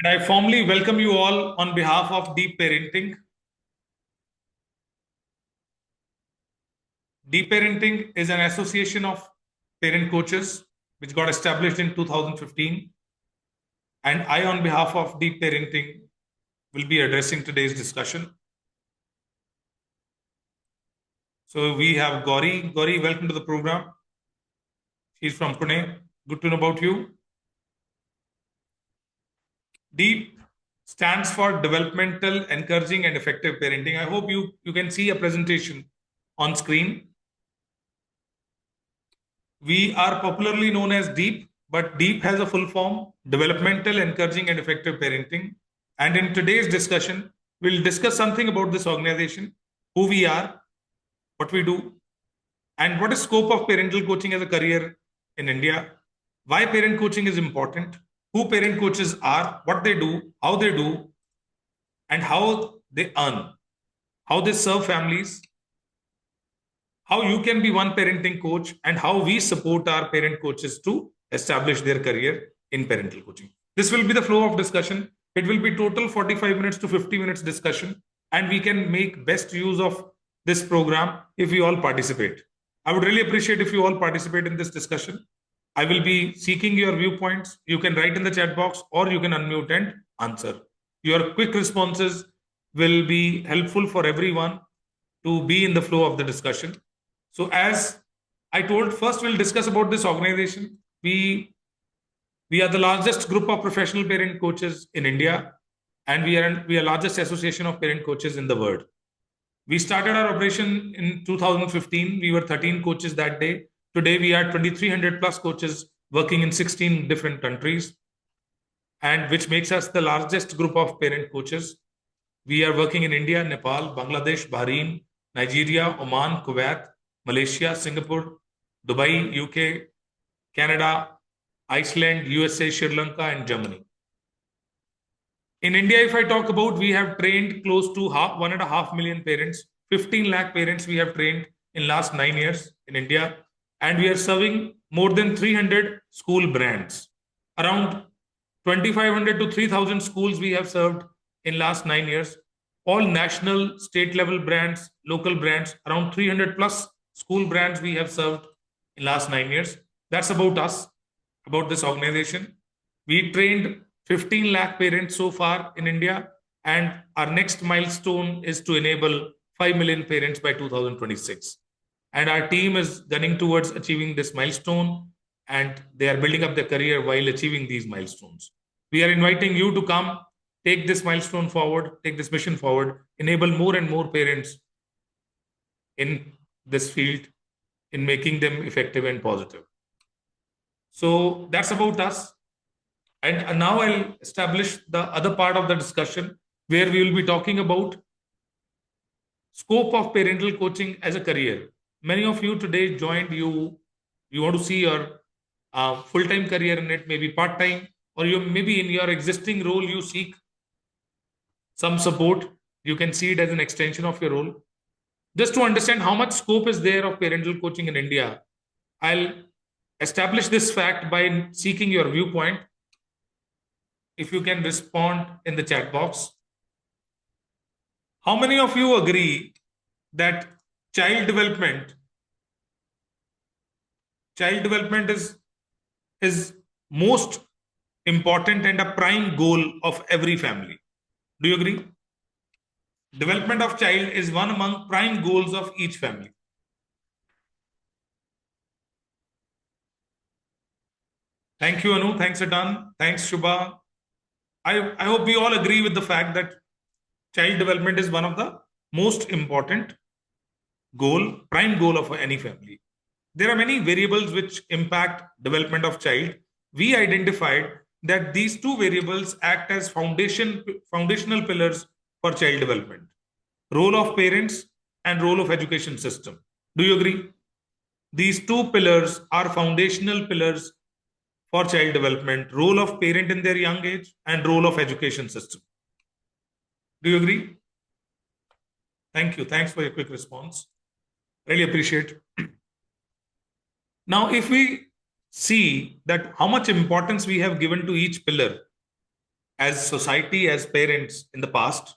And I formally welcome you all on behalf of Deep Parenting. Deep Parenting is an association of parent coaches which got established in 2015. And I, on behalf of Deep Parenting, will be addressing today's discussion. So we have Gauri. Gauri, welcome to the program. She's from Pune. Good to know about you. Deep stands for Developmental, Encouraging and Effective Parenting. I hope you can see a presentation on screen. We are popularly known as Deep, but Deep has a full form, Developmental, Encouraging and Effective Parenting. And in today's discussion, we'll discuss something about this organization, who we are, what we do, and what is scope of parental coaching as a career in India, why parent coaching is important, who parent coaches are, what they do, and how they earn, how they serve families, how you can be one parenting coach, and how we support our parent coaches to establish their career in parental coaching. This will be the flow of discussion. It will be total 45 minutes to 50 minutes discussion, and we can make best use of this program if we all participate. I would really appreciate if you all participate in this discussion. I will be seeking your viewpoints. You can write in the chat box or you can unmute and answer. Your quick responses will be helpful for everyone to be in the flow of the discussion. So as I told, first we'll discuss about this organization. We are the largest group of professional parent coaches in India, and we are largest association of parent coaches in the world. We started our operation in 2015. We were 13 coaches that day. Today we are 2,300 plus coaches working in 16 different countries, and which makes us the largest group of parent coaches. We are working in India, Nepal, Bangladesh, Bahrain, Nigeria, Oman, Kuwait, Malaysia, Singapore, Dubai, UK, Canada, Iceland, USA, Sri Lanka, and Germany. In India, if I talk about, we have trained close to 1.5 million parents, 15 lakh parents we have trained in last 9 years in India. And we are serving more than 300 school brands. Around 2,500 to 3,000 schools we have served in last 9 years. All national, state level brands, local brands, around 300 plus school brands we have served in last 9 years. That's about us, about this organization. We trained 15 lakh parents so far in India, and our next milestone is to enable 5 million parents by 2026. And our team is gunning towards achieving this milestone, and they are building up their career while achieving these milestones. We are inviting you to come, take this milestone forward, take this mission forward, enable more and more parents in this field in making them effective and positive. So that's about us. And now I'll establish the other part of the discussion where we will be talking about scope of parental coaching as a career. Many of you today joined, you want to see your full-time career in it, maybe part-time, or you maybe in your existing role, you seek some support. You can see it as an extension of your role. Just to understand how much scope is there of parental coaching in India, I'll establish this fact by seeking your viewpoint. If you can respond in the chat box. How many of you agree that child development is most important and a prime goal of every family? Do you agree? Development of child is one among prime goals of each family. Thank you, Anu. Thanks, Atan. Thanks, Shubha. I hope we all agree with the fact that child development is one of the most important goal, prime goal of any family. There are many variables which impact development of child. We identified that these two variables act as foundational pillars for child development. Role of parents and role of education system. Do you agree? These two pillars are foundational pillars for child development, role of parent in their young age and role of education system. Do you agree? Thank you. Thanks for your quick response. Really appreciate. Now, if we see that how much importance we have given to each pillar as society, as parents in the past,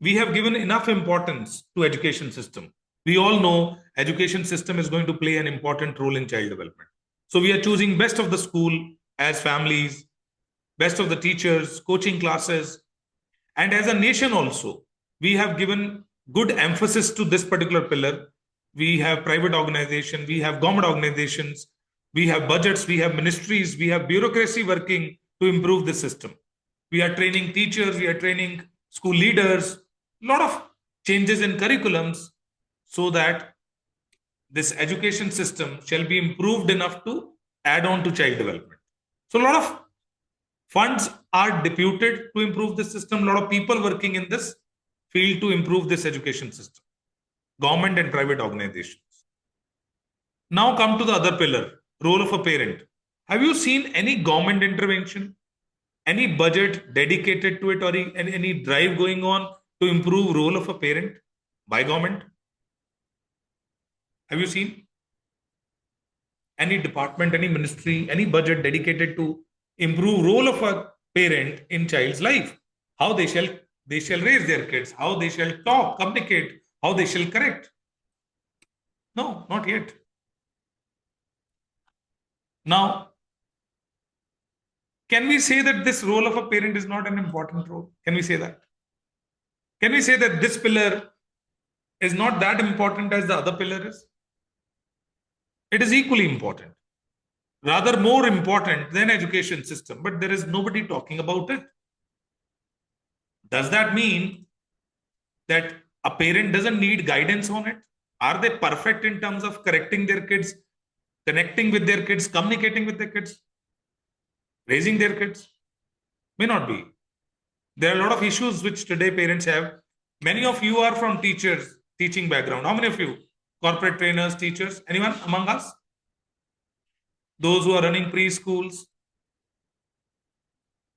we have given enough importance to education system. We all know education system is going to play an important role in child development. So we are choosing best of the school as families, best of the teachers, coaching classes, and as a nation also, we have given good emphasis to this particular pillar. We have private organization, we have government organizations, we have budgets, we have ministries, we have bureaucracy working to improve the system. We are training teachers, we are training school leaders, a lot of changes in curriculums so that this education system shall be improved enough to add on to child development. So a lot of funds are deputed to improve the system. A lot of people working in this field to improve this education system, government and private organizations. Now come to the other pillar, role of a parent. Have you seen any government intervention, any budget dedicated to it, or any drive going on to improve role of a parent by government? Have you seen any department, any ministry, any budget dedicated to improve role of a parent in child's life? How they shall raise their kids, how they shall talk, communicate, how they shall correct? No, not yet. Now, can we say that this role of a parent is not an important role? Can we say that? Can we say that this pillar is not that important as the other pillar is? It is equally important, rather more important than education system, but there is nobody talking about it. Does that mean that a parent doesn't need guidance on it? Are they perfect in terms of correcting their kids, connecting with their kids, communicating with their kids, raising their kids? May not be. There are a lot of issues which today parents have. Many of you are from teaching background. How many of you? Corporate trainers, teachers, anyone among us? Those who are running preschools,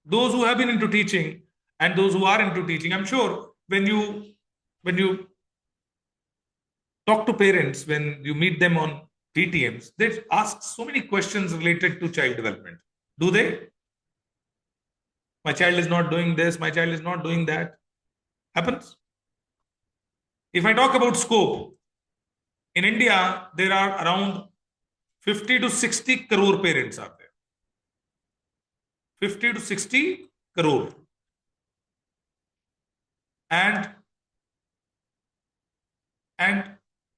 those who have been into teaching, and those who are into teaching. I'm sure when you talk to parents, when you meet them on PTMs, they ask so many questions related to child development. Do they? My child is not doing this, my child is not doing that. Happens. If I talk about scope, in India, there are around 50 to 60 crore parents are there. 50 to 60 crore. And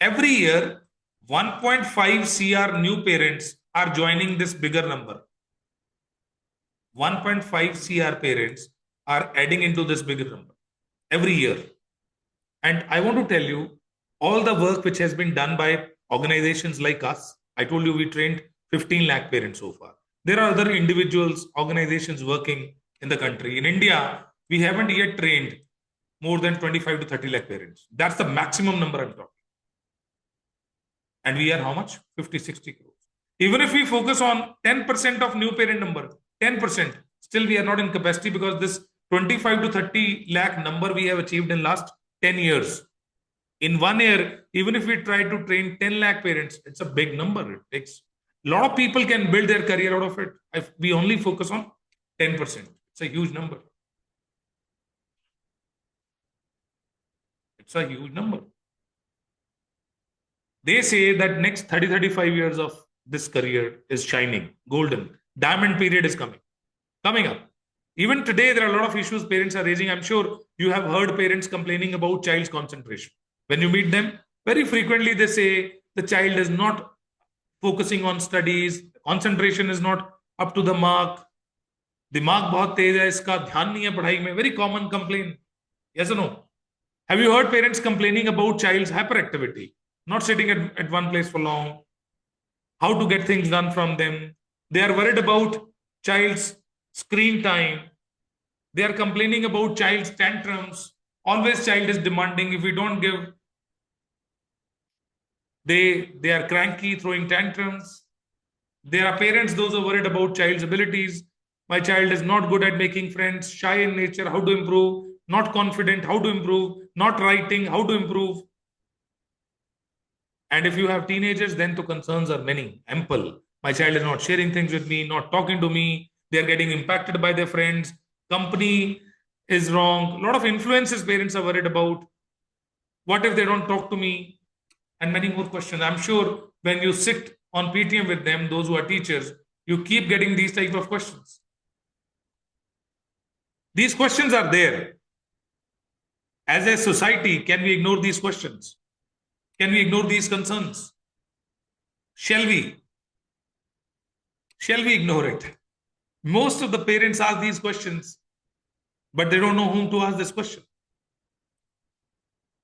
every year, 1.5 CR new parents are joining this bigger number. 1.5 CR parents are adding into this bigger number every year. And I want to tell you, all the work which has been done by organizations like us, I told you we trained 15 lakh parents so far. There are other individuals, organizations working in the country. In India, we haven't yet trained more than 25 to 30 lakh parents. That's the maximum number I'm talking. And we are how much? 50, 60 crores. Even if we focus on 10% of new parent number, 10%, still we are not in capacity, because this 25 to 30 lakh number we have achieved in last 10 years. In 1 year, even if we try to train 10 lakh parents, it's a big number. It takes a lot of people can build their career out of it. If we only focus on 10%, it's a huge number. It's a huge number. They say that next 30, 35 years of this career is shining, golden. Diamond period is coming up. Even today, there are a lot of issues parents are raising. I'm sure you have heard parents complaining about child's concentration. When you meet them, very frequently they say the child is not focusing on studies, concentration is not up to the mark. दिमाग बहुत तेज है, इसका ध्यान नहीं है पढ़ाई में. Very common complaint. Yes or no? Have you heard parents complaining about child's hyperactivity, not sitting at one place for long, how to get things done from them? They are worried about child's screen time. They are complaining about child's tantrums. Always child is demanding. If we don't give, they are cranky, throwing tantrums. There are parents, those who are worried about child's abilities. My child is not good at making friends, shy in nature, how to improve? Not confident, how to improve? Not writing, how to improve? And if you have teenagers, then the concerns are many, ample. My child is not sharing things with me, not talking to me. They are getting impacted by their friends. company is wrong. A lot of influences parents are worried about. What if they don't talk to me? And many more questions. I'm sure when you sit on PTM with them, those who are teachers, you keep getting these type of questions. These questions are there. As a society, can we ignore these questions? Can we ignore these concerns? Shall we? Shall we ignore it? Most of the parents ask these questions, but they don't know whom to ask this question.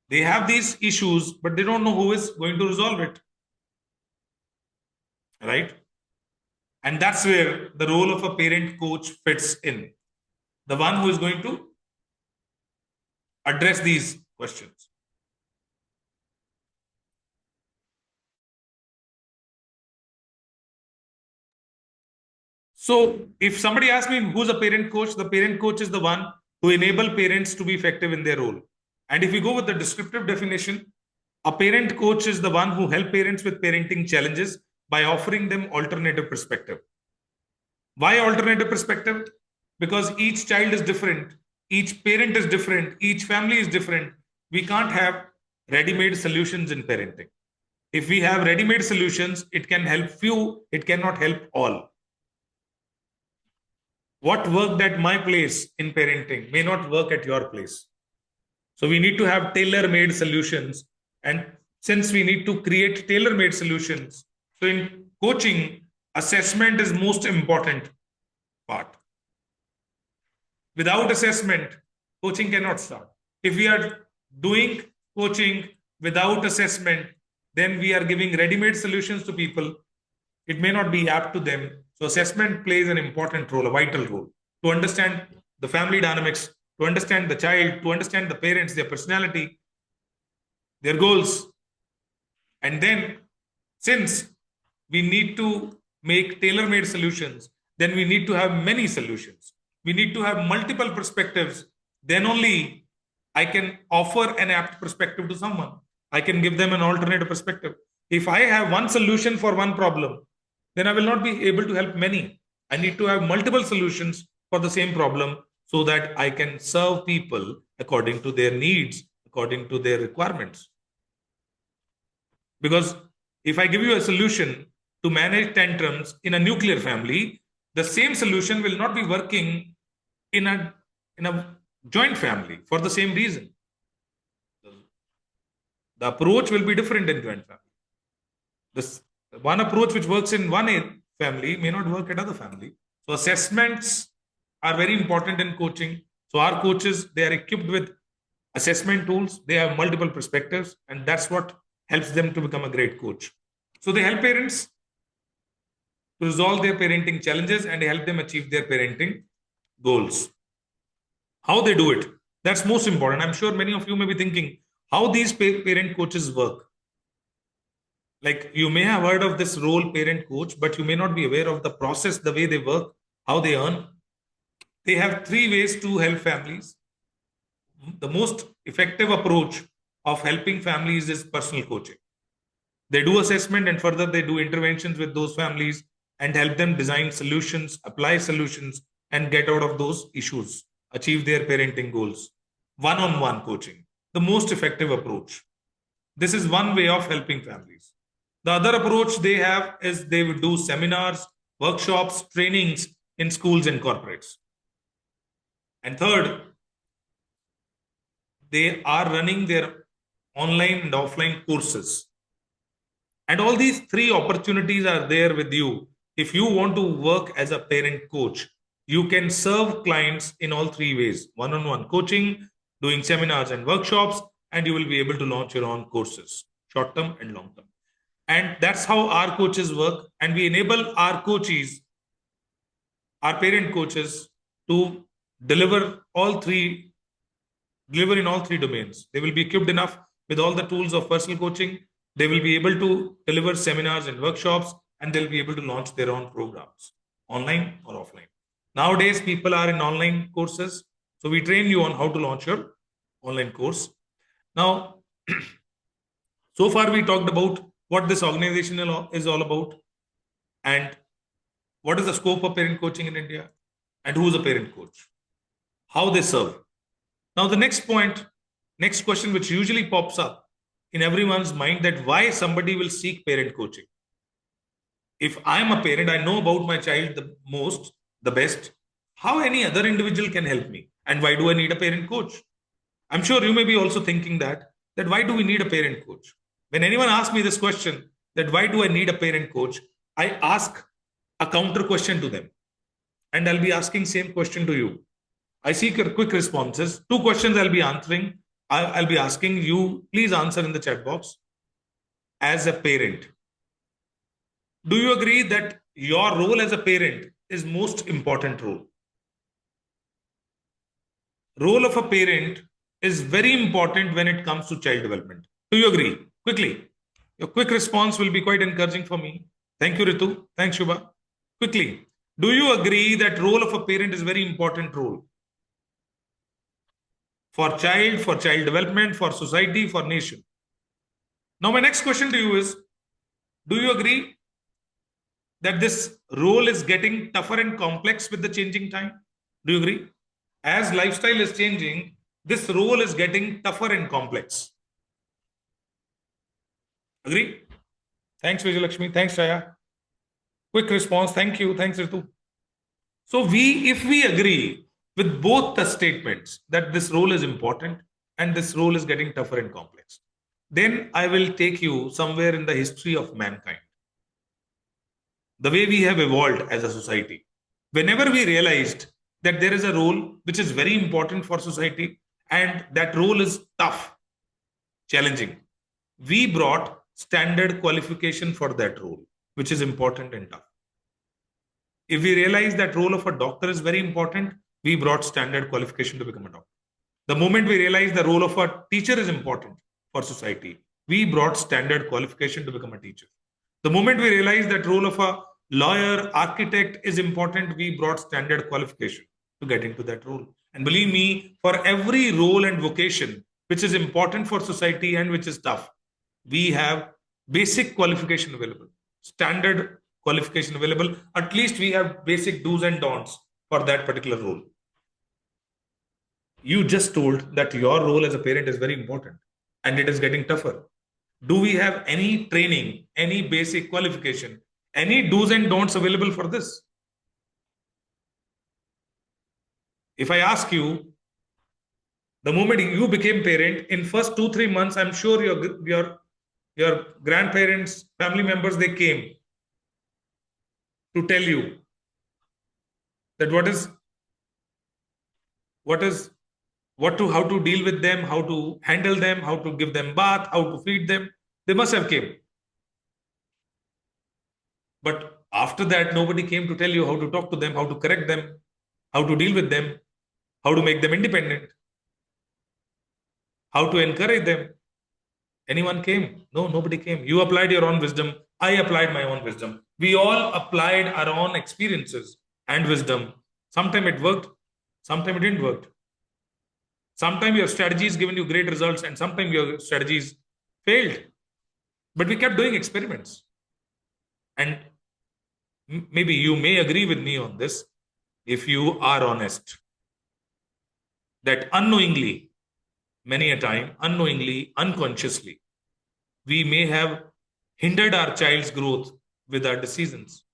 They have these issues, but they don't know who is going to resolve it. Right? And that's where the role of a parent coach fits in. The one who is going to address these questions. So if somebody asks me who's a parent coach, the parent coach is the one who enable parents to be effective in their role. And if we go with the descriptive definition, a parent coach is the one who help parents with parenting challenges by offering them alternative perspective. Why alternative perspective? Because each child is different, each parent is different, each family is different. We can't have ready-made solutions in parenting. If we have ready-made solutions, it can help few, it cannot help all. What worked at my place in parenting may not work at your place. So we need to have tailor-made solutions. And since we need to create tailor-made solutions, so in coaching, assessment is most important part. Without assessment, coaching cannot start. If we are doing coaching without assessment, then we are giving ready-made solutions to people. It may not be apt to them. So assessment plays an important role, a vital role, to understand the family dynamics, to understand the child, to understand the parents, their personality, their goals. And then, since we need to make tailor-made solutions, then we need to have many solutions. We need to have multiple perspectives. Then only I can offer an apt perspective to someone. I can give them an alternative perspective. If I have one solution for one problem, then I will not be able to help many. I need to have multiple solutions for the same problem so that I can serve people according to their needs, according to their requirements. Because if I give you a solution to manage tantrums in a nuclear family, the same solution will not be working in a joint family for the same reason. The approach will be different in joint family. This one approach which works in one family may not work at other family. So assessments are very important in coaching. So our coaches, they are equipped with assessment tools. They have multiple perspectives, and that's what helps them to become a great coach. So they help parents to resolve their parenting challenges and help them achieve their parenting goals. How they do it, that's most important. I'm sure many of you may be thinking how these parent coaches work. Like, you may have heard of this role parent coach, but you may not be aware of the process, the way they work, how they earn. They have 3 ways to help families. The most effective approach of helping families is personal coaching. They do assessment and further they do interventions with those families and help them design solutions, apply solutions, and get out of those issues, achieve their parenting goals. One-on-one coaching, the most effective approach. This is one way of helping families. The other approach they have is they would do seminars, workshops, trainings in schools and corporates. And third, they are running their online and offline courses. And all these 3 opportunities are there with you. If you want to work as a parent coach, you can serve clients in all 3 ways: one-on-one coaching, doing seminars and workshops, and you will be able to launch your own courses, short-term and long-term. And that's how our coaches work. And we enable our coaches, our parent coaches, to deliver in all 3 domains. They will be equipped enough with all the tools of personal coaching. They will be able to deliver seminars and workshops, and they'll be able to launch their own programs, online or offline. Nowadays, people are in online courses. So we train you on how to launch your online course. Now, so far we talked about what this organization is all about and what is the scope of parent coaching in India and who is a parent coach. how they serve. Now, the next question which usually pops up in everyone's mind, that why somebody will seek parent coaching. If I am a parent, I know about my child the most, the best. How any other individual can help me? And why do I need a parent coach? I'm sure you may be also thinking that why do we need a parent coach? When anyone asks me this question, that why do I need a parent coach, I ask a counter question to them. And I'll be asking same question to you. I seek your quick responses. Two questions I'll be answering. I'll be asking you, please answer in the chat box. As a parent, do you agree that your role as a parent is most important role? Role of a parent is very important when it comes to child development. Do you agree? Quickly. Your quick response will be quite encouraging for me. Thank you, Ritu. Thanks, Shubha. Quickly. Do you agree that role of a parent is very important role? For child development, for society, for nation. Now, my next question to you is, do you agree that this role is getting tougher and complex with the changing time? Do you agree? As lifestyle is changing, this role is getting tougher and complex. Agree? Thanks, Vijayalakshmi. Thanks, Chaya. Quick response. Thank you. Thanks, Ritu. So if we agree with both the statements that this role is important and this role is getting tougher and complex, then I will take you somewhere in the history of mankind. The way we have evolved as a society. Whenever we realized that there is a role which is very important for society and that role is tough, challenging, we brought standard qualification for that role, which is important and tough. If we realize that role of a doctor is very important, we brought standard qualification to become a doctor. The moment we realize the role of a teacher is important for society, we brought standard qualification to become a teacher. The moment we realize that role of a lawyer, architect is important, we brought standard qualification to get into that role. And believe me, for every role and vocation which is important for society and which is tough, we have basic qualification available, standard qualification available. At least we have basic do's and don'ts for that particular role. You just told that your role as a parent is very important and it is getting tougher. Do we have any training, any basic qualification, any do's and don'ts available for this? If I ask you, the moment you became parent, in first 2-3 months, I'm sure your grandparents, family members, they came to tell you that how to deal with them, how to handle them, how to give them bath, how to feed them. They must have came. But after that, nobody came to tell you how to talk to them, how to correct them, how to deal with them, how to make them independent, how to encourage them. Anyone came? No, nobody came. You applied your own wisdom. I applied my own wisdom. We all applied our own experiences and wisdom. Sometimes it worked, sometimes it didn't work. Sometimes your strategies given you great results and sometimes your strategies failed. But we kept doing experiments. And maybe you may agree with me on this if you are honest. That unknowingly, many a time, unknowingly, unconsciously, we may have hindered our child's growth with our decisions.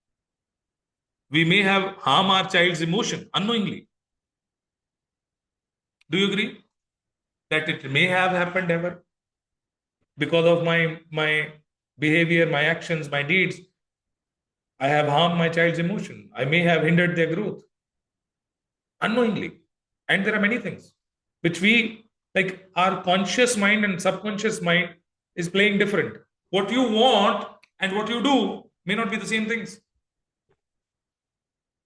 We may have harmed our child's emotion unknowingly. Do you agree that it may have happened ever? Because of my behavior, my actions, my deeds, I have harmed my child's emotion. I may have hindered their growth unknowingly. And there are many things which we, like our conscious mind and subconscious mind is playing different. What you want and what you do may not be the same things.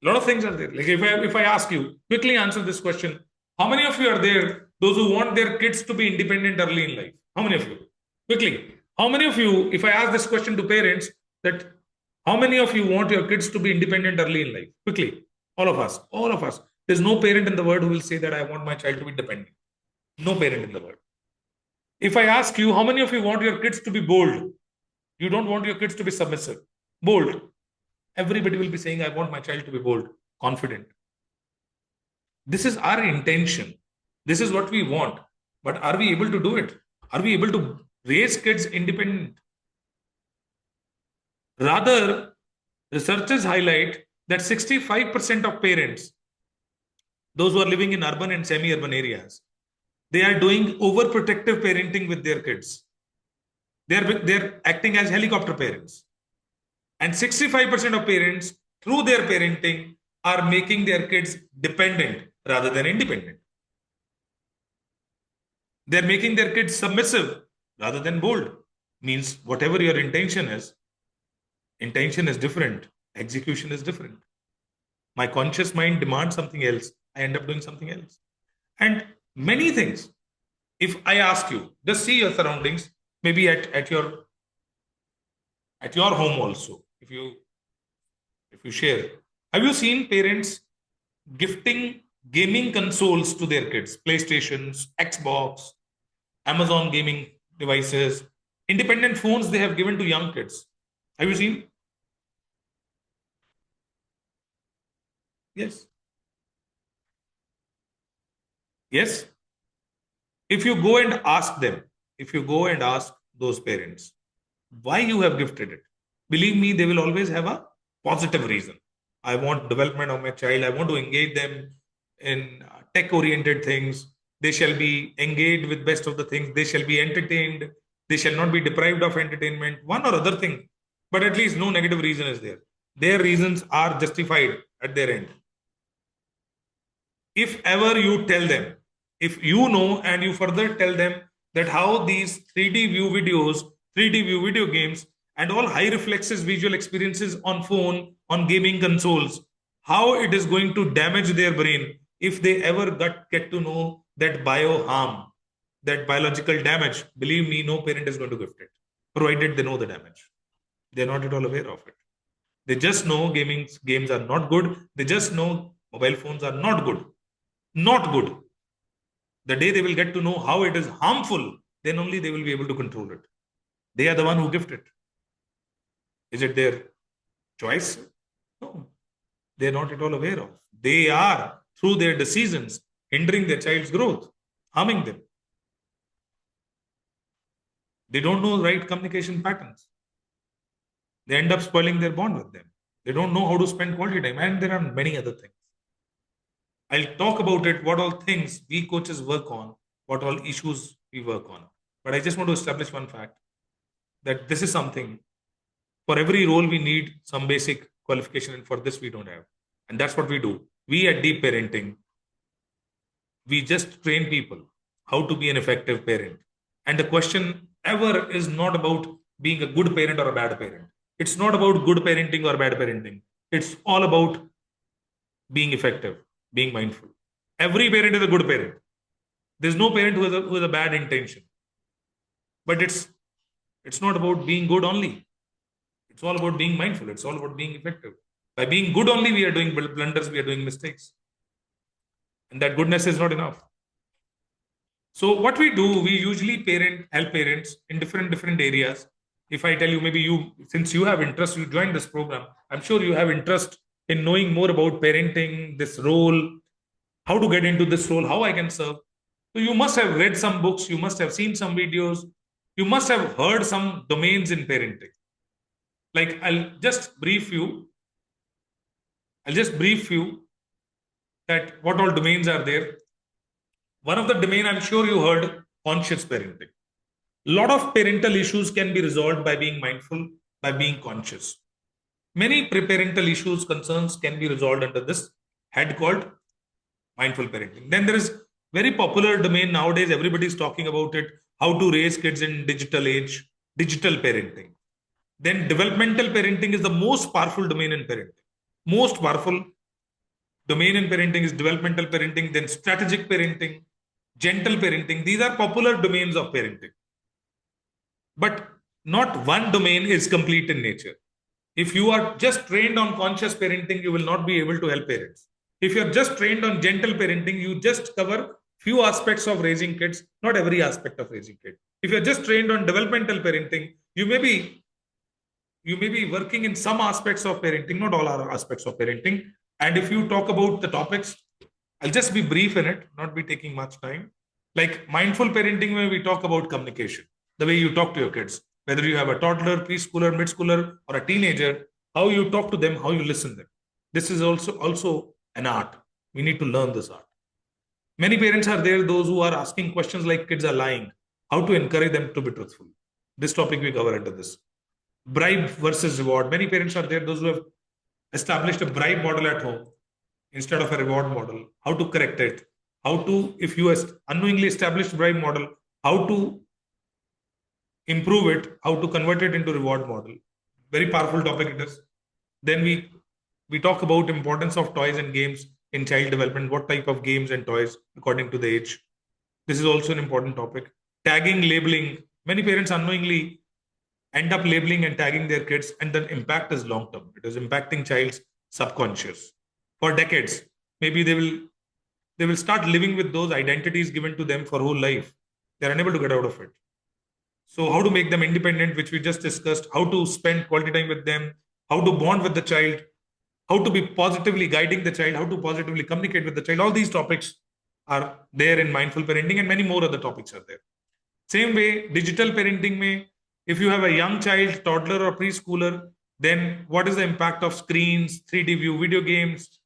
A lot of things are there. Like if I ask you, quickly answer this question. How many of you are there, those who want their kids to be independent early in life? How many of you? Quickly. How many of you, if I ask this question to parents, that how many of you want your kids to be independent early in life? Quickly. All of us. All of us. There's no parent in the world who will say that I want my child to be dependent. No parent in the world. If I ask you, how many of you want your kids to be bold? You don't want your kids to be submissive. Bold. Everybody will be saying, I want my child to be bold, confident. This is our intention. This is what we want. But are we able to do it? Are we able to raise kids independent? Rather, researchers highlight that 65% of parents, those who are living in urban and semi-urban areas, they are doing overprotective parenting with their kids. They're acting as helicopter parents. And 65% of parents, through their parenting, are making their kids dependent rather than independent. They're making their kids submissive rather than bold. Means whatever your intention is different, execution is different. My conscious mind demands something else, I end up doing something else. And many things, if I ask you, just see your surroundings, maybe at your home also, if you share, have you seen parents gifting gaming consoles to their kids, PlayStations, Xbox, Amazon gaming devices, independent phones they have given to young kids? Have you seen? Yes. Yes. If you go and ask them, if you go and ask those parents why you have gifted it, believe me, they will always have a positive reason. I want development of my child. I want to engage them in tech-oriented things. They shall be engaged with best of the things. They shall be entertained. They shall not be deprived of entertainment. One or other thing, but at least no negative reason is there. Their reasons are justified at their end. If ever you tell them, if you know and you further tell them that how these 3D view videos, 3D view video games, and all high reflexes visual experiences on phone, on gaming consoles, how it is going to damage their brain if they ever get to know that bio harm, that biological damage, believe me, no parent is going to gift it, provided they know the damage. They're not at all aware of it. They just know games are not good. They just know mobile phones are not good. Not good. The day they will get to know how it is harmful, then only they will be able to control it. They are the one who gift it. Is it their choice? No. They are not at all aware of. They are, through their decisions, hindering their child's growth, harming them. They don't know right communication patterns. They end up spoiling their bond with them. They don't know how to spend quality time. And there are many other things. I'll talk about it, what all things we coaches work on, what all issues we work on. But I just want to establish one fact, that this is something, for every role we need some basic qualification, and for this we don't have. And that's what we do. We at Deep Parenting, we just train people how to be an effective parent. And the question ever is not about being a good parent or a bad parent. It's not about good parenting or bad parenting. It's all about being effective, being mindful. Every parent is a good parent. There's no parent who has a bad intention. But it's not about being good only. It's all about being mindful. It's all about being effective. By being good only, we are doing blunders, we are doing mistakes. And that goodness is not enough. So what we do, we usually help parents in different areas. If I tell you, maybe you, since you have interest, you joined this program, I'm sure you have interest in knowing more about parenting, this role, how to get into this role, how I can serve. So you must have read some books, you must have seen some videos, you must have heard some domains in parenting. Like I'll just brief you that what all domains are there. One of the domain, I'm sure you heard, conscious parenting. A lot of parental issues can be resolved by being mindful, by being conscious. Many parental issues, concerns can be resolved under this head called mindful parenting. Then there is very popular domain nowadays, everybody is talking about it, how to raise kids in digital age, digital parenting. Then developmental parenting is the most powerful domain in parenting. Most powerful domain in parenting is developmental parenting, then strategic parenting, gentle parenting. These are popular domains of parenting. But not one domain is complete in nature. If you are just trained on conscious parenting, you will not be able to help parents. If you're just trained on gentle parenting, you just cover few aspects of raising kids, not every aspect of raising kids. If you're just trained on developmental parenting, you may be working in some aspects of parenting, not all aspects of parenting. And if you talk about the topics, I'll just be brief in it, not be taking much time. Like mindful parenting, where we talk about communication, the way you talk to your kids, whether you have a toddler, preschooler, mid-schooler, or a teenager, how you talk to them, how you listen to them. This is also an art. We need to learn this art. Many parents are there, those who are asking questions like kids are lying, how to encourage them to be truthful. This topic we cover under this. Bribe versus reward. Many parents are there, those who have established a bribe model at home instead of a reward model. How to correct it? How to, if you unknowingly established bribe model, how to improve it? How to convert it into reward model? Very powerful topic it is. Then we talk about importance of toys and games in child development. What type of games and toys according to the age? This is also an important topic. Tagging, labeling. Many parents unknowingly end up labeling and tagging their kids, and the impact is long term. It is impacting child's subconscious for decades. Maybe they will start living with those identities given to them for whole life. They're unable to get out of it. So how to make them independent, which we just discussed, how to spend quality time with them, how to bond with the child, how to be positively guiding the child, how to positively communicate with the child. All these topics are there in mindful parenting, and many more other topics are there. Same way, digital parenting may, if you have a young child, toddler or preschooler, then what is the impact of screens, 3D view, video games,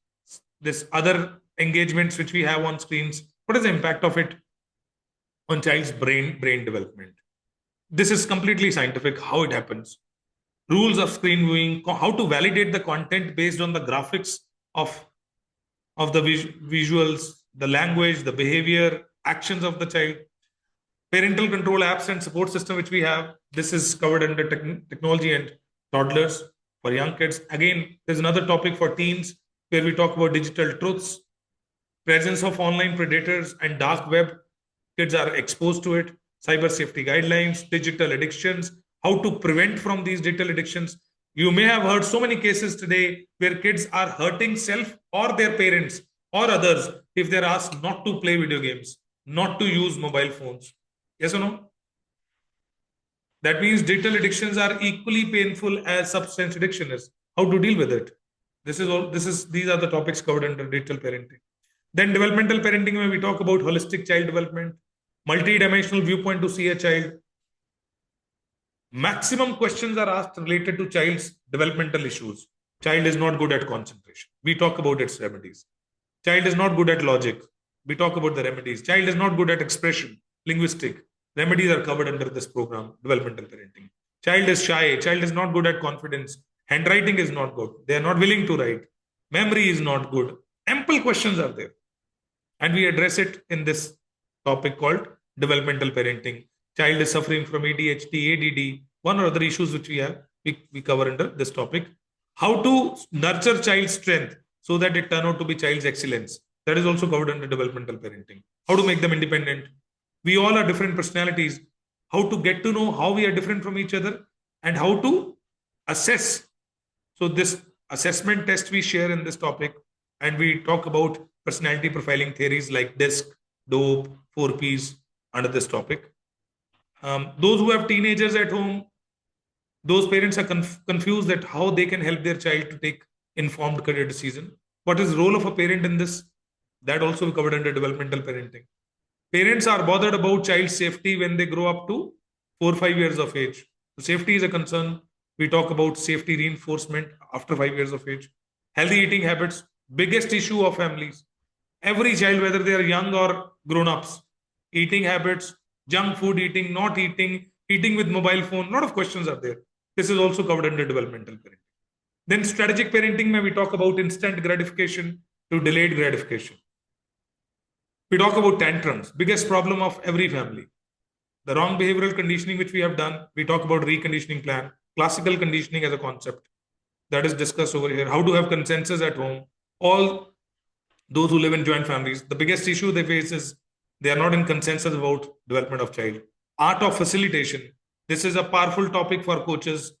this other engagements which we have on screens? What is the impact of it on child's brain development? This is completely scientific, how it happens. Rules of screen viewing, how to validate the content based on the graphics of the visuals, the language, the behavior, actions of the child. Parental control apps and support system which we have. This is covered under technology and toddlers. For young kids, again, there's another topic for teens where we talk about digital truths, presence of online predators and dark web. Kids are exposed to it. Cyber safety guidelines, digital addictions, how to prevent from these digital addictions. You may have heard so many cases today where kids are hurting self or their parents or others if they're asked not to play video games, not to use mobile phones. Yes or no? That means digital addictions are equally painful as substance addiction is. How to deal with it? These are the topics covered under digital parenting. Then developmental parenting, where we talk about holistic child development, multi-dimensional viewpoint to see a child. Maximum questions are asked related to child's developmental issues. Child is not good at concentration. We talk about its remedies. Child is not good at logic. We talk about the remedies. Child is not good at expression, linguistic. Remedies are covered under this program, developmental parenting. Child is shy. Child is not good at confidence. Handwriting is not good. They are not willing to write. Memory is not good. Ample questions are there. And we address it in this topic called developmental parenting. Child is suffering from ADHD, ADD, one or other issues which we cover under this topic. How to nurture child's strength so that it turn out to be child's excellence. That is also covered under developmental parenting. How to make them independent. We all are different personalities. How to get to know how we are different from each other and how to assess. So this assessment test we share in this topic, and we talk about personality profiling theories like DISC, DOPE, 4Ps under this topic. Those who have teenagers at home, those parents are confused that how they can help their child to take informed career decision. What is the role of a parent in this? That also we covered under developmental parenting. Parents are bothered about child safety when they grow up to 4 or 5 years of age. So safety is a concern. We talk about safety reinforcement after 5 years of age. Healthy eating habits, biggest issue of families. Every child, whether they are young or grown-ups, eating habits, junk food eating, not eating, eating with mobile phone, a lot of questions are there. This is also covered under developmental parenting. Then strategic parenting, where we talk about instant gratification to delayed gratification. We talk about tantrums, biggest problem of every family. The wrong behavioral conditioning which we have done, we talk about reconditioning plan, classical conditioning as a concept. That is discussed over here. How to have consensus at home. All those who live in joint families, the biggest issue they face is they are not in consensus about development of child. Art of facilitation. This is a powerful topic for coaches.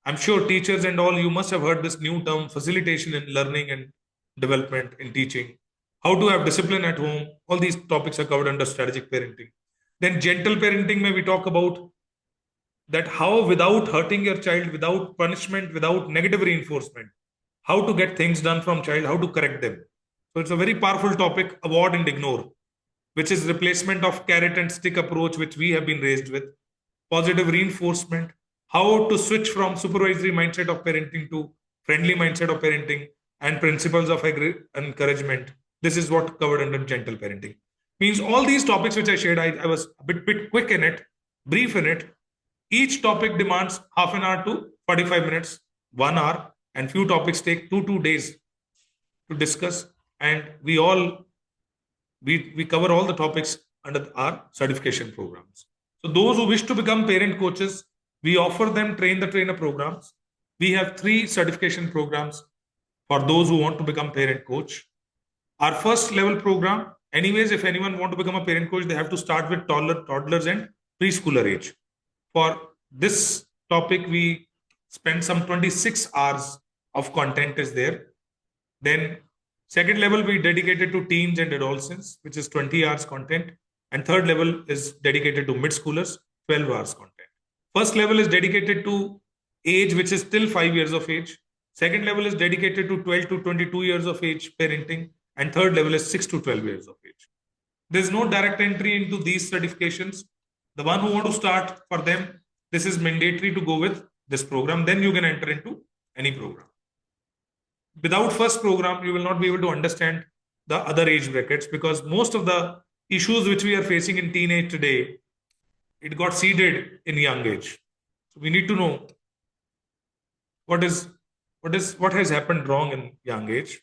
I'm sure teachers and all, you must have heard this new term, facilitation in learning and development in teaching. How to have discipline at home. All these topics are covered under strategic parenting. Then gentle parenting, where we talk about that how without hurting your child, without punishment, without negative reinforcement, how to get things done from child, how to correct them. So it's a very powerful topic, award and ignore, which is replacement of carrot and stick approach, which we have been raised with, positive reinforcement, how to switch from supervisory mindset of parenting to friendly mindset of parenting, and principles of encouragement. This is what covered under gentle parenting. Means all these topics which I shared, I was a bit quick in it, brief in it. Each topic demands half an hour to 45 minutes, 1 hour, and few topics take 2 days to discuss. And we cover all the topics under our certification programs. So those who wish to become parent coaches, we offer them train the trainer programs. We have 3 certification programs for those who want to become parent coach. Our first level program, anyways, if anyone want to become a parent coach, they have to start with toddlers and preschooler age. For this topic, we spend some 26 hours of content is there. Then second level, we dedicated to teens and adolescents, which is 20 hours content. And third level is dedicated to mid-schoolers, 12 hours content. First level is dedicated to age, which is still 5 years of age. Second level is dedicated to 12 to 22 years of age parenting. And third level is 6 to 12 years of age. There's no direct entry into these certifications. The one who want to start, for them, this is mandatory to go with this program. Then you can enter into any program. Without first program, you will not be able to understand the other age brackets, because most of the issues which we are facing in teenage today, it got seeded in young age. So we need to know what has happened wrong in young age.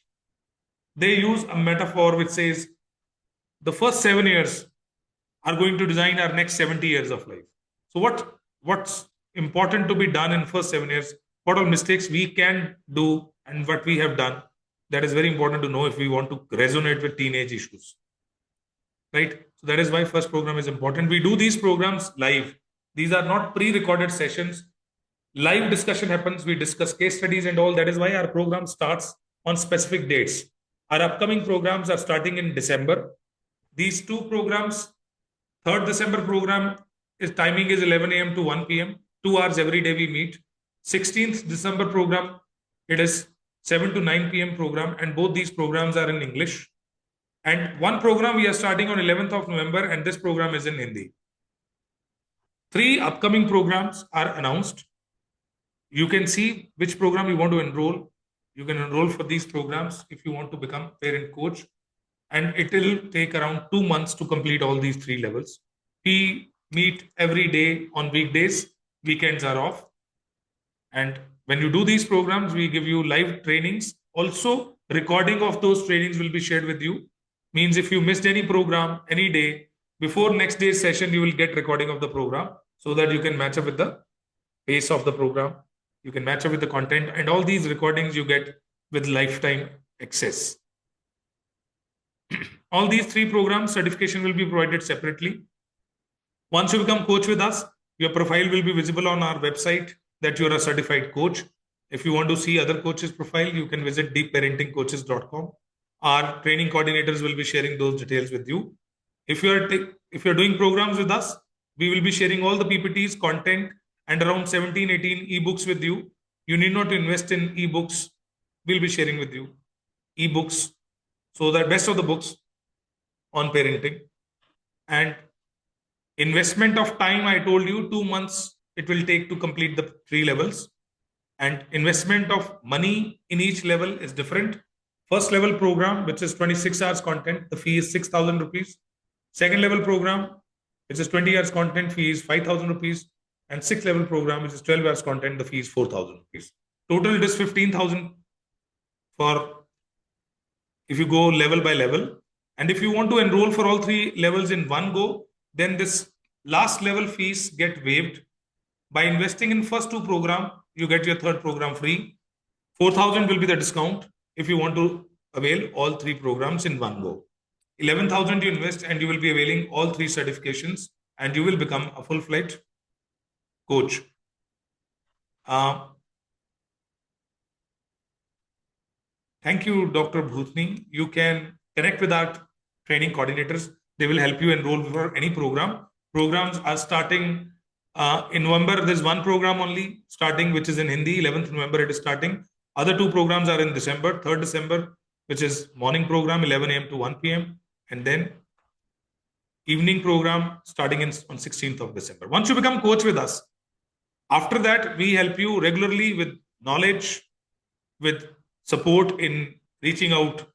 They use a metaphor which says the first 7 years are going to design our next 70 years of life. So what's important to be done in first 7 years, what all mistakes we can do and what we have done, that is very important to know if we want to resonate with teenage issues. Right? So that is why first program is important. We do these programs live. These are not pre-recorded sessions. Live discussion happens. We discuss case studies and all. That is why our program starts on specific dates. Our upcoming programs are starting in December. These 2 programs, 3rd December program, timing is 11 a.m. to 1 p.m. 2 hours every day we meet. 16th December program, it is 7 to 9 p.m. program, and both these programs are in English. And one program we are starting on 11th of November, and this program is in Hindi. 3 upcoming programs are announced. You can see which program you want to enroll. You can enroll for these programs if you want to become parent coach. And it will take around 2 months to complete all these 3 levels. We meet every day on weekdays. Weekends are off. And when you do these programs, we give you live trainings. Also, recording of those trainings will be shared with you. Means if you missed any program, any day, before next day's session, you will get recording of the program so that you can match up with the pace of the program. You can match up with the content, and all these recordings you get with lifetime access. All these 3 programs, certification will be provided separately. Once you become coach with us, your profile will be visible on our website that you are a certified coach. If you want to see other coaches' profile, you can visit deepparentingcoaches.com. Our training coordinators will be sharing those details with you. If you are doing programs with us, we will be sharing all the PPTs, content, and around 17, 18 ebooks with you. You need not invest in ebooks. We'll be sharing with you ebooks. So the best of the books on parenting. And investment of time, I told you 2 months it will take to complete the 3 levels. And investment of money in each level is different. First level program, which is 26 hours content, the fee is 6,000 rupees. Second level program, which is 20 hours content, fee is 5,000 rupees. And 6th level program, which is 12 hours content, the fee is 4,000 rupees. Total, it is 15,000 for if you go level by level. And if you want to enroll for all 3 levels in one go, then this last level fees get waived. By investing in first 2 program, you get your 3rd program free. 4,000 will be the discount if you want to avail all 3 programs in one go. 11,000 you invest and you will be availing all 3 certifications, and you will become a full-fledged coach. Thank you, Dr. Bhutni. You can connect with our training coordinators. They will help you enroll for any program. Programs are starting in November. There's one program only starting, which is in Hindi. 11th November it is starting. Other 2 programs are in December, 3rd December which is morning program 11 a.m. to 1 p.m. and then evening program starting on 16th of December. Once you become coach with us, after that, we help you regularly with knowledge, with support in reaching out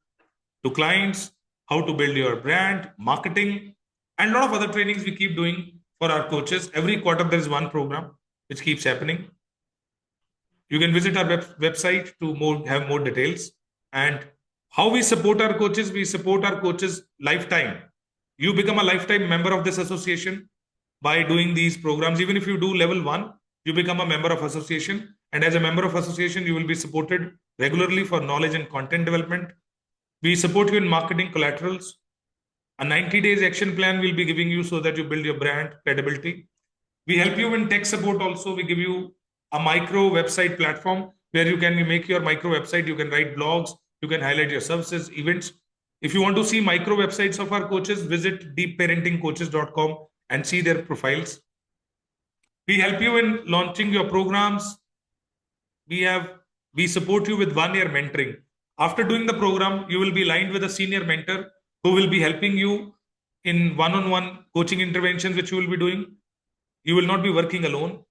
to clients, how to build your brand, marketing, and a lot of other trainings we keep doing for our coaches. Every quarter, there is one program which keeps happening. You can visit our website to have more details. And how we support our coaches, we support our coaches lifetime. You become a lifetime member of this association by doing these programs. Even if you do level 1, you become a member of association. And as a member of association, you will be supported regularly for knowledge and content development. We support you in marketing collaterals. A 90 days action plan we'll be giving you so that you build your brand credibility. We help you in tech support also. We give you a micro website platform where you can make your micro website. You can write blogs. You can highlight your services, events. If you want to see micro websites of our coaches, visit deepparentingcoaches.com and see their profiles. We help you in launching your programs. We support you with 1 year mentoring. After doing the program, you will be aligned with a senior mentor who will be helping you in one-on-one coaching interventions, which you will be doing. You will not be working alone.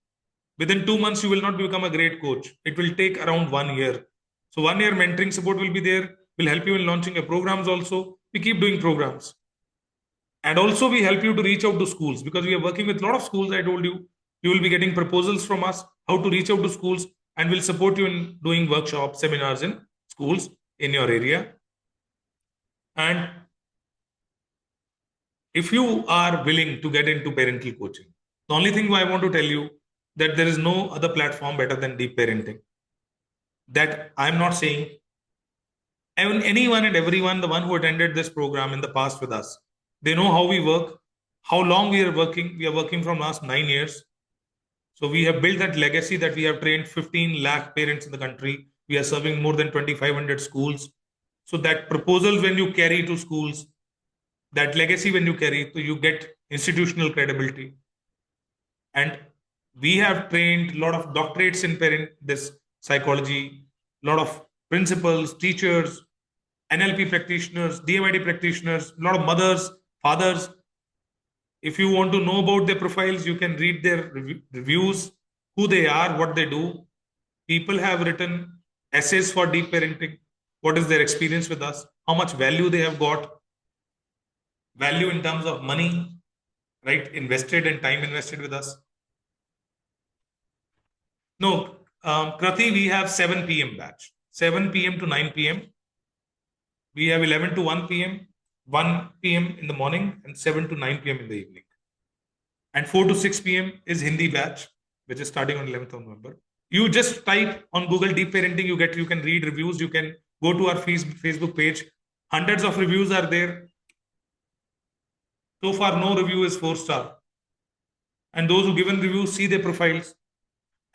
Within 2 months, you will not become a great coach. It will take around 1 year. So 1 year mentoring support will be there. We'll help you in launching your programs also. We keep doing programs. And also we help you to reach out to schools because we are working with a lot of schools. I told you, you will be getting proposals from us, how to reach out to schools, and we'll support you in doing workshops, seminars in schools in your area. And if you are willing to get into parental coaching, the only thing I want to tell you that there is no other platform better than deep parenting. That I'm not saying anyone and everyone, the one who attended this program in the past with us, they know how we work, how long we are working. We are working from last 9 years. So we have built that legacy that we have trained 15 lakh parents in the country. We are serving more than 2,500 schools. So that proposals when you carry to schools, that legacy when you carry, so you get institutional credibility. And we have trained a lot of doctorates in this psychology, a lot of principals, teachers, NLP practitioners, DMID practitioners, a lot of mothers, fathers. If you want to know about their profiles, you can read their reviews, who they are, what they do. People have written essays for deep parenting. What is their experience with us? How much value they have got? Value in terms of money, right? Invested and time invested with us. No, Krati, we have 7 p.m. batch. 7 p.m. to 9 p.m. We have 11 to 1 p.m., 1 p.m. in the morning, and 7 to 9 p.m. in the evening. And 4 to 6 p.m. is Hindi batch, which is starting on 11th of November. You just type on Google Deep Parenting, you can read reviews, you can go to our Facebook page. Hundreds of reviews are there. So far, no review is 4-star. And those who given reviews see their profiles.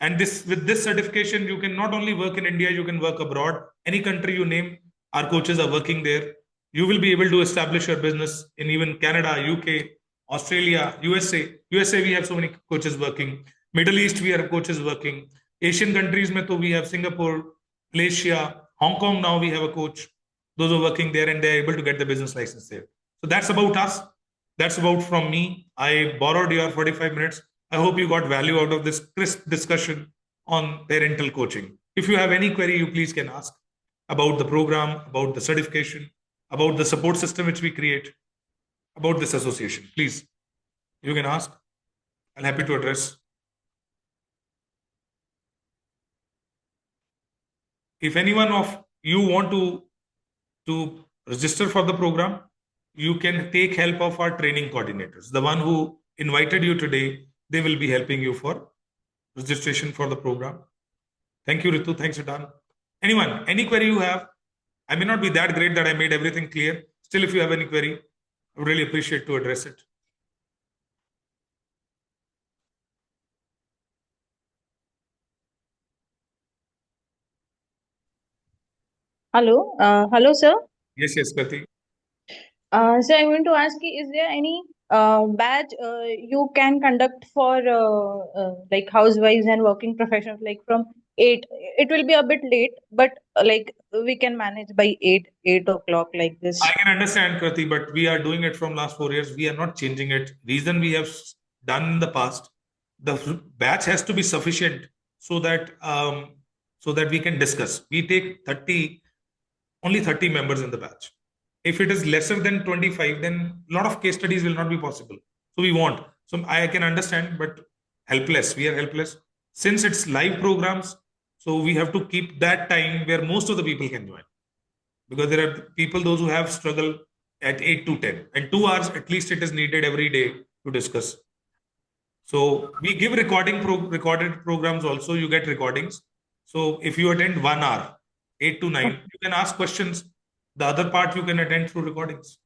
And with this certification, you can not only work in India, you can work abroad. Any country you name, our coaches are working there. You will be able to establish your business in even Canada, UK, Australia, USA. USA, we have so many coaches working. Middle East, we have coaches working. Asian countries, we have Singapore, Malaysia, Hong Kong. Now we have a coach. Those are working there and they're able to get the business license there. So that's about us. That's about from me. I borrowed your 45 minutes. I hope you got value out of this crisp discussion on parental coaching. If you have any query, you please can ask about the program, about the certification, about the support system which we create, about this association. Please, you can ask. I'm happy to address. If anyone of you want to register for the program, you can take help of our training coordinators. The one who invited you today, they will be helping you for registration for the program. Thank you, Ritu. Thanks, Ritan. Anyone, any query you have? I may not be that great that I made everything clear. Still, if you have any query, I would really appreciate to address it. Hello, hello, sir. Yes, Krati. So I want to ask you, is there any batch you can conduct for like housewives and working professionals, like from 8. It will be a bit late, but like we can manage by 8 o'clock like I this. can understand, Krati, but we are doing it from last 4 years. We are not changing it. Reason we have done in the past, the batch has to be sufficient so that we can discuss. We take 30, only 30 members in the batch. If it is lesser than 25, then a lot of case studies will not be possible. So we want. So I can understand, but helpless. We are helpless. Since it's live programs, so we have to keep that time where most of the people can join, because there are people those who have struggled at 8 to 10 and 2 hours at least it is needed every day to discuss. So we give recorded programs also. You get recordings. So if you attend 1 hour, 8 to 9, you can ask questions. The other part you can attend through recordings.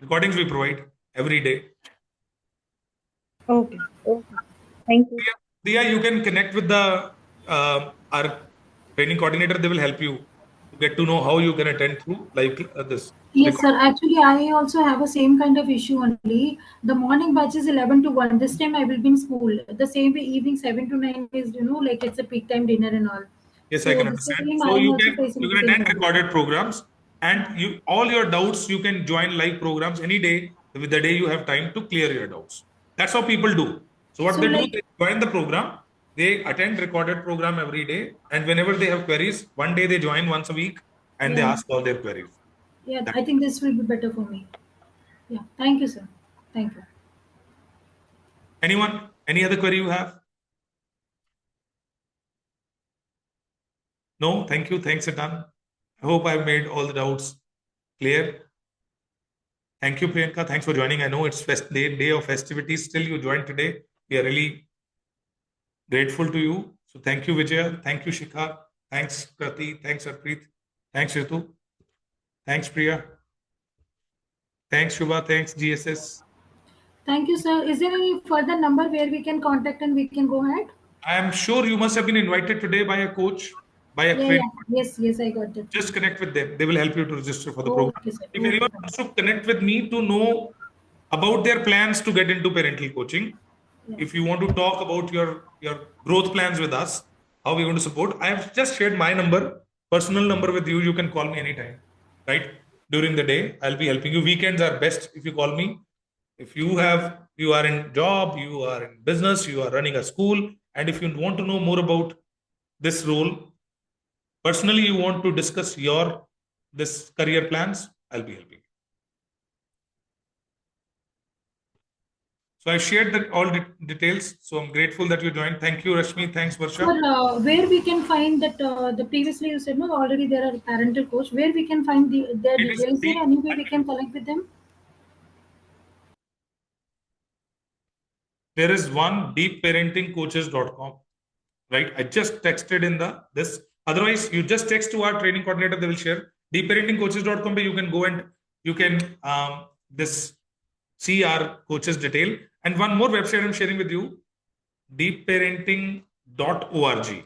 Recordings we provide every day. Okay. Okay. Thank you. Diya, you can connect with the our training coordinator. They will help you to get to know how you can attend through like this Yes, record. sir. Actually, I also have a same kind of issue only. The morning batch is 11 to 1. This time I will be in school. The same way evening 7 to 9 is, like it's a peak time dinner and all. Yes, I So can the understand. same, I So am you also can facing the same attend problem. recorded programs, and you all your doubts you can join live programs any day with the day you have time to clear your doubts. That's how people do. So what So they do, like, they join the program, they attend recorded program every day, and whenever they have queries, one day they join once a week and they yeah, ask all their queries. yeah, That- I think this will be better for me. Yeah. Thank you, sir. Thank you. Anyone? Any other query you have? No? Thank you. Thanks, Atan. I hope I've made all the doubts clear. Thank you, Priyanka. Thanks for joining. I know it's day of festivities. Still, you joined today. We are really grateful to you. So thank you, Vijaya. Thank you, Shikha. Thanks, Krati. Thanks, Arpreet. Thanks, Ritu. Thanks, Priya. Thanks, Shubha. Thanks, GSS. Thank you, sir. Is there any further number where we can contact and we can go ahead? I am sure you must have been invited today by a coach, by a Yeah, training. yeah. Yes, yes, I got that. Just connect with them. They will help you to register for the program. Okay, sir. If Okay, anyone fine. wants to connect with me to know about their plans to get into parental coaching, Yeah. if you want to talk about your growth plans with us, how we're going to support, I have just shared my number, personal number with you. You can call me anytime, right? During the day, I'll be helping you. Weekends are best if you call me. If you are in job, you are in business, you are running a school, and if you want to know more about this role, personally, you want to discuss your this career plans, I'll be helping you. So I shared that all details. So I'm grateful that you joined. Thank you, Rashmi. Thanks, Varsha. Sir, where we can find that the previously you said no already there are parental coach. Where we can find their It is details? Is free. there any way we can connect with them? There is one deepparentingcoaches.com, right? I just texted in the this. Otherwise, you just text to our training coordinator, they will share. Deepparentingcoaches.com, where you can go and you can this see our coaches detail. And one more website I'm sharing with you, deepparenting.org.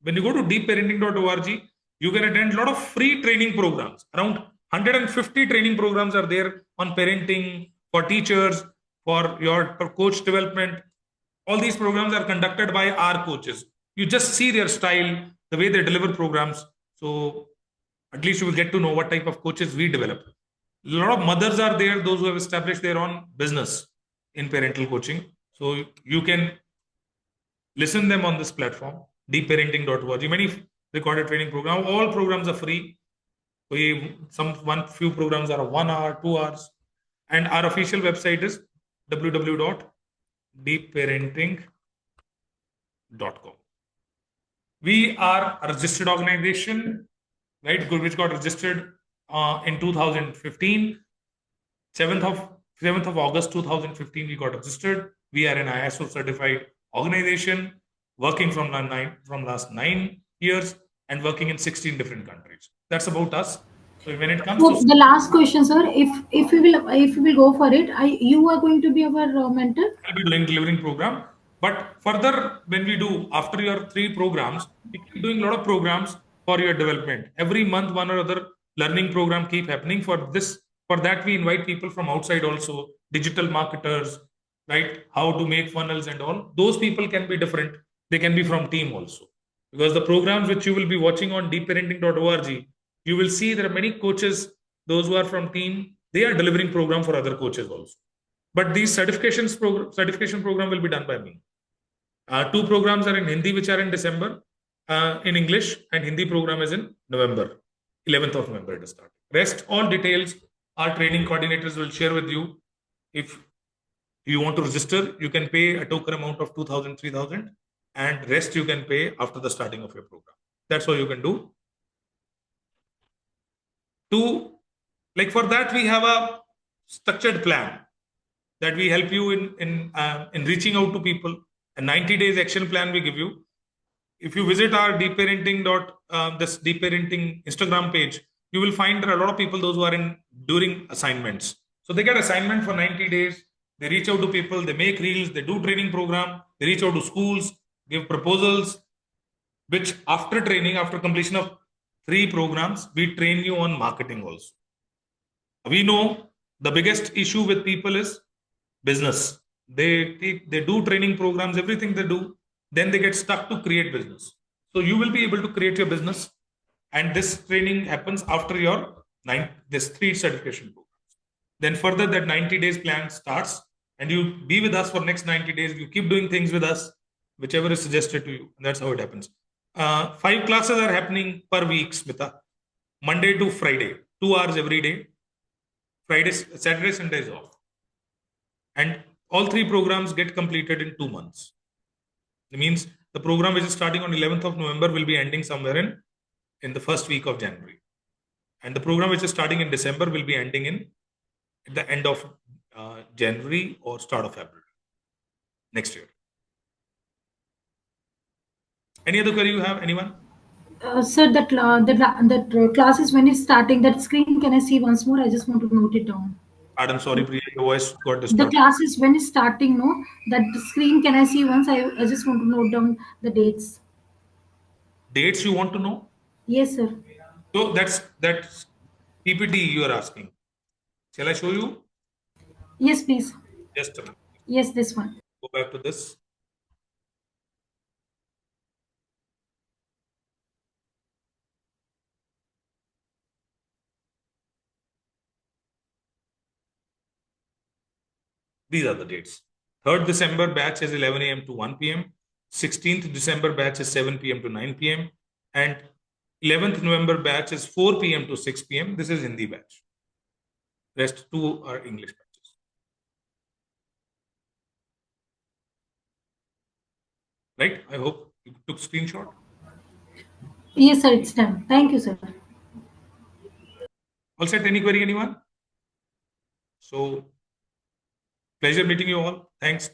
When you go to deepparenting.org, you can attend a lot of free training programs. Around 150 training programs are there on parenting, for teachers, for your coach development. All these programs are conducted by our coaches. You just see their style, the way they deliver programs. So at least you will get to know what type of coaches we develop. A lot of mothers are there, those who have established their own business in parental coaching. So you can listen them on this platform, deepparenting.org. Many recorded training programs. All programs are free. Few programs are 1 hour, 2 hours. And our official website is www.deepparenting.com. We are a registered organization, right? Which got registered in 2015. 7th of 7th of August 2015, we got registered. We are an ISO certified organization working from last 9 years and working in 16 different countries. That's about us. So when it comes to, So the last question, sir, if we will go for it, you are going to be our mentor. I'll be doing delivering program. But further, when we do after your 3 programs, we keep doing a lot of programs for your development. Every month, one or other learning program keep happening. For this, for that, we invite people from outside also, digital marketers, right? How to make funnels and all. Those people can be different. They can be from team also. Because the programs which you will be watching on deepparenting.org, you will see there are many coaches, those who are from team, they are delivering program for other coaches also. But these certification program will be done by me. Two programs are in Hindi, which are in December, in English, and Hindi program is in November, 11th of November it is starting. Rest, all details, our training coordinators will share with you. If you want to register, you can pay a token amount of 2,000, 3,000, and rest you can pay after the starting of your program. That's all you can do. For that, we have a structured plan that we help you in reaching out to people. A 90 days action plan we give you. If you visit our deep parenting Instagram page, you will find there are a lot of people, those who are during assignments. So they get assignment for 90 days. They reach out to people, they make reels, they do training program, they reach out to schools, give proposals, which after training, after completion of 3 programs, we train you on marketing also. We know the biggest issue with people is business. They do training programs, everything they do, then they get stuck to create business. So you will be able to create your business, and this training happens after your 3 certification programs. Then further that 90 days plan starts, and you be with us for next 90 days. You keep doing things with us, whichever is suggested to you. That's how it happens. 5 classes are happening per week, Smita. Monday to Friday, 2 hours every day. Friday, Saturday, Sunday is off. And all 3 programs get completed in 2 months. It means the program which is starting on 11th of November will be ending somewhere in the first week of January. And the program which is starting in December will be ending at the end of January or start of February next year. Any other query you have, anyone? Sir, that class is when it's starting. That screen, can I see once more? I just want to note it down. Pardon, sorry, Priya, your voice got The distorted. class is when it's starting, no? That screen, can I see once? I just want to note down the dates. Dates you want to know? Yes, sir. So that's PPT you are asking. Shall I show you? Yes, please. Just a minute. Yes, this one. Go back to this. These are the dates. 3rd December batch is 11 a.m. to 1 p.m. 16th December batch is 7 p.m. to 9 p.m. And 11th November batch is 4 p.m. to 6 p.m. This is Hindi batch. Rest 2 are English batches. Right? I hope you took screenshot. Yes, sir, it's done. Thank you, sir. All set? Any query, anyone? So, pleasure meeting you all. Thanks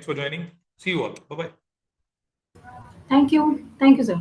for joining. See you all. Bye-bye. Thank you. Thank you, sir.